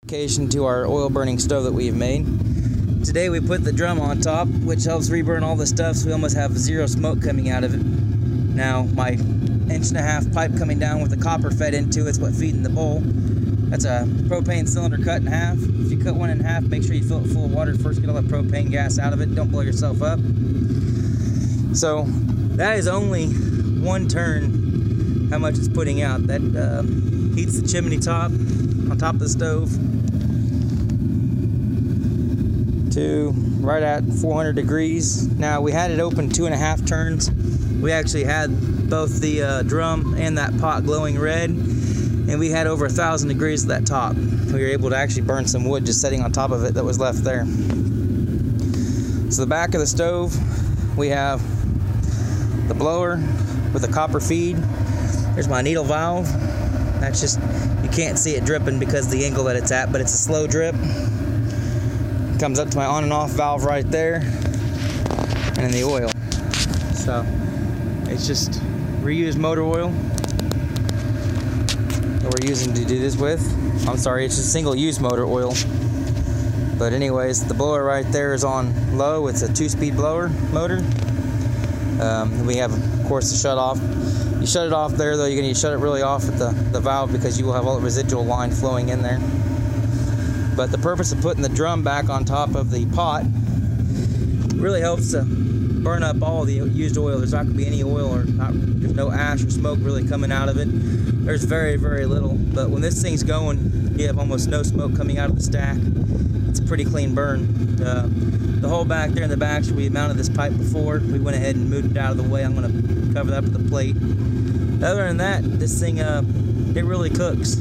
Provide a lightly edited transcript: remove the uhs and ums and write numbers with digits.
modification to our oil burning stove that we've made. Today we put the drum on top, which helps reburn all the stuff, so we almost have zero smoke coming out of it. Now my 1.5-inch pipe coming down with the copper fed into it's what feeding the bowl. That's a propane cylinder cut in half. If you cut one in half, make sure you fill it full of water first, get all the propane gas out of it, don't blow yourself up. So that is only one turn how much it's putting out. That heats the chimney top on top of the stove to right at 400 degrees. Now we had it open 2.5 turns. We actually had both the drum and that pot glowing red, and we had over 1,000 degrees at that top. We were able to actually burn some wood just sitting on top of it that was left there. So the back of the stove, we have the blower with a copper feed. There's my needle valve. That's just, you can't see it dripping because of the angle that it's at, but it's a slow drip. It comes up to my on and off valve right there, and then the oil. So it's just reused motor oil that we're using to do this with. I'm sorry, it's just single-use motor oil. But anyways, the blower right there is on low. It's a 2-speed blower motor. We have, of course, the shut off. You shut it off there, though. You're going to shut it really off at the valve because you will have all the residual line flowing in there. But the purpose of putting the drum back on top of the pot really helps to burn up all the used oil. There's not going to be any oil, or there's no ash or smoke really coming out of it. There's very, very little. But when this thing's going, you have almost no smoke coming out of the stack. It's a pretty clean burn. The hole back there in the back, we mounted this pipe before. We went ahead and moved it out of the way. I'm going to cover that with a plate. Other than that, this thing, it really cooks.